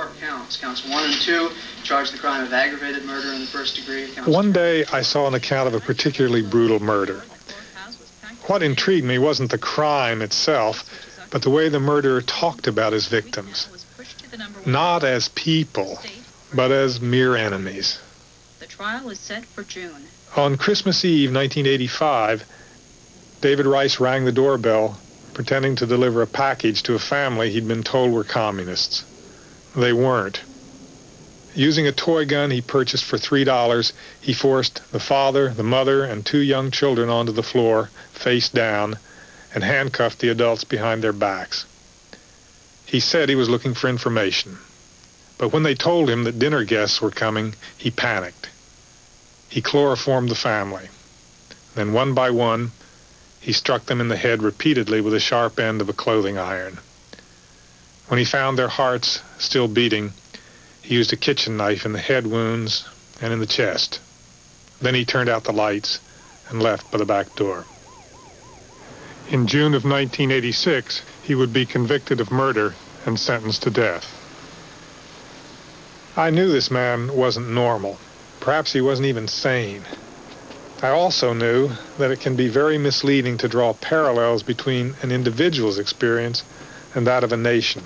4 counts. Counts 1 and 2 charge the crime of aggravated murder in the first degree. One day I saw an account of a particularly brutal murder. What intrigued me wasn't the crime itself, but the way the murderer talked about his victims. Not as people, but as mere enemies. The trial is set for June. On Christmas Eve, 1985, David Rice rang the doorbell, pretending to deliver a package to a family he'd been told were communists. They weren't. Using a toy gun he purchased for $3, he forced the father, the mother, and 2 young children onto the floor, face down, and handcuffed the adults behind their backs. He said he was looking for information, but when they told him that dinner guests were coming, he panicked. He chloroformed the family. Then one by one, he struck them in the head repeatedly with the sharp end of a clothing iron. When he found their hearts still beating, he used a kitchen knife in the head wounds and in the chest. Then he turned out the lights and left by the back door. In June of 1986, he would be convicted of murder and sentenced to death. I knew this man wasn't normal. Perhaps he wasn't even sane. I also knew that it can be very misleading to draw parallels between an individual's experience and that of a nation.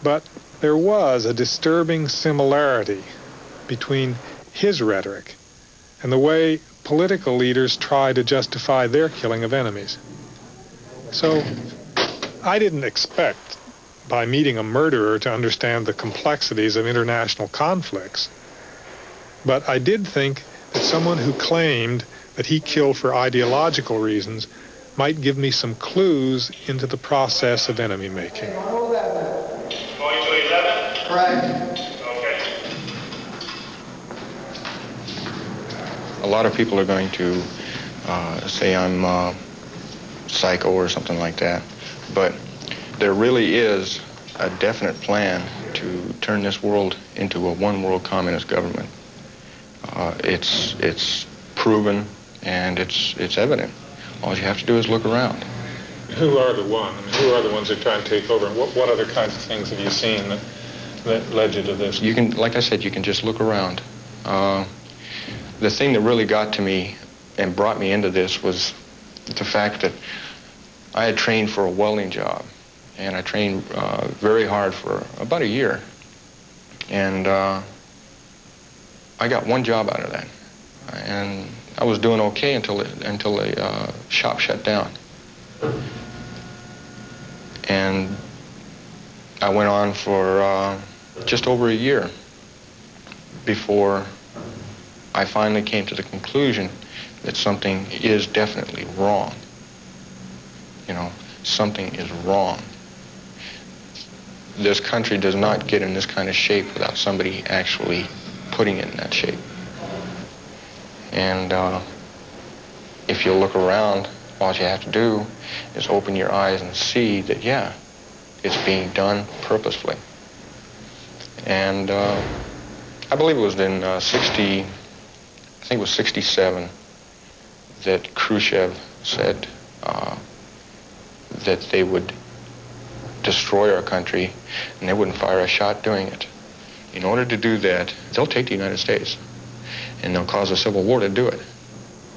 But there was a disturbing similarity between his rhetoric and the way political leaders try to justify their killing of enemies. So I didn't expect, by meeting a murderer, to understand the complexities of international conflicts. But I did think that someone who claimed that he killed for ideological reasons might give me some clues into the process of enemy making. Going to 11? Correct. Okay. A lot of people are going to say I'm psycho or something like that, but there really is a definite plan to turn this world into a one-world communist government. It's proven and it's evident. All you have to do is look around. Who are the one? I mean, who are the ones that try and take over? And what other kinds of things have you seen that led you to this? You can, like I said, you can just look around. The thing that really got to me and brought me into this was the fact that I had trained for a welding job, and I trained very hard for about a year. And I got one job out of that, and I was doing okay until the shop shut down. And I went on for just over a year before I finally came to the conclusion that something is definitely wrong. You know, something is wrong. This country does not get in this kind of shape without somebody actually putting it in that shape. And if you look around, all you have to do is open your eyes and see that, yeah, it's being done purposefully. And I believe it was in I think it was 67, that Khrushchev said that they would destroy our country and they wouldn't fire a shot doing it. In order to do that, they'll take the United States and they'll cause a civil war to do it.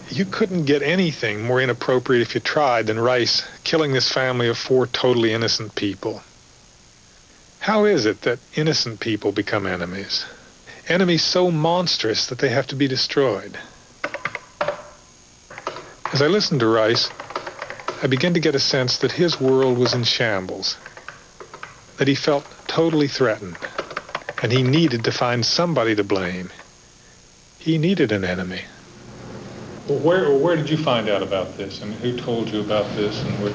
You couldn't get anything more inappropriate if you tried than Rice killing this family of 4 totally innocent people. How is it that innocent people become enemies? Enemies so monstrous that they have to be destroyed. As I listened to Rice, I began to get a sense that his world was in shambles, that he felt totally threatened, and he needed to find somebody to blame. He needed an enemy. Well, where did you find out about this? I mean, who told you about this? And where?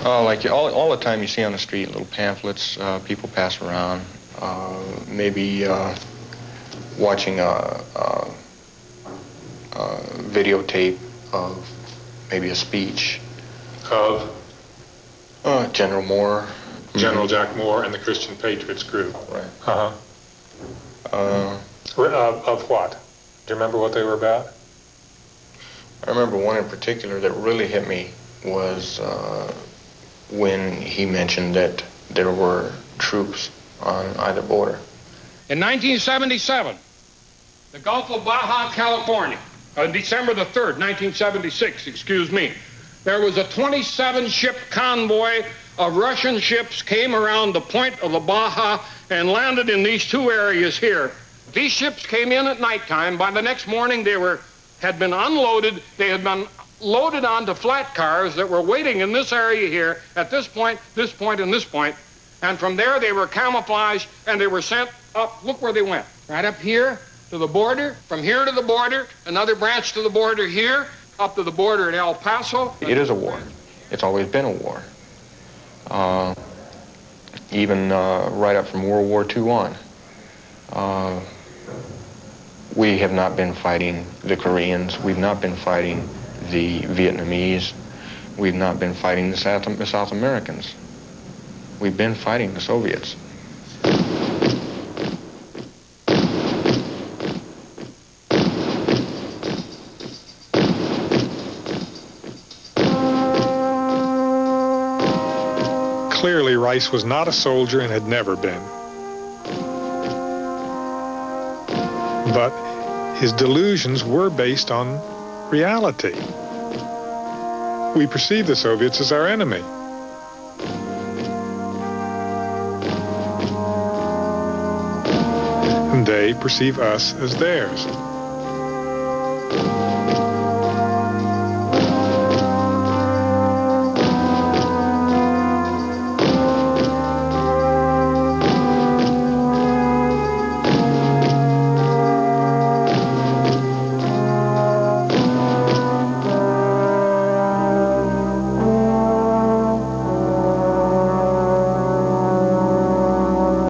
Oh, like all the time you see on the street, little pamphlets people pass around, maybe watching a videotape of maybe a speech. Of? General Moore. General Jack Moore and the Christian Patriots group. Right. Uh-huh. Of what? Do you remember what they were about? I remember one in particular that really hit me was when he mentioned that there were troops on either border. In 1977, the Gulf of Baja, California, on December the 3rd, 1976, excuse me, there was a 27-ship convoy of Russian ships came around the point of the Baja and landed in these two areas here. These ships came in at nighttime. By the next morning, they had been unloaded. They had been loaded onto flat cars that were waiting in this area here at this point, and this point. And from there, they were camouflaged, and they were sent up. Look where they went. Right up here to the border, from here to the border, another branch to the border here, up to the border at El Paso. It is a war. It's always been a war. Even right up from World War II on. We have not been fighting the Koreans. We've not been fighting the Vietnamese. We've not been fighting the South Americans. We've been fighting the Soviets. Clearly, Rice was not a soldier and had never been. But his delusions were based on reality. We perceive the Soviets as our enemy. And they perceive us as theirs.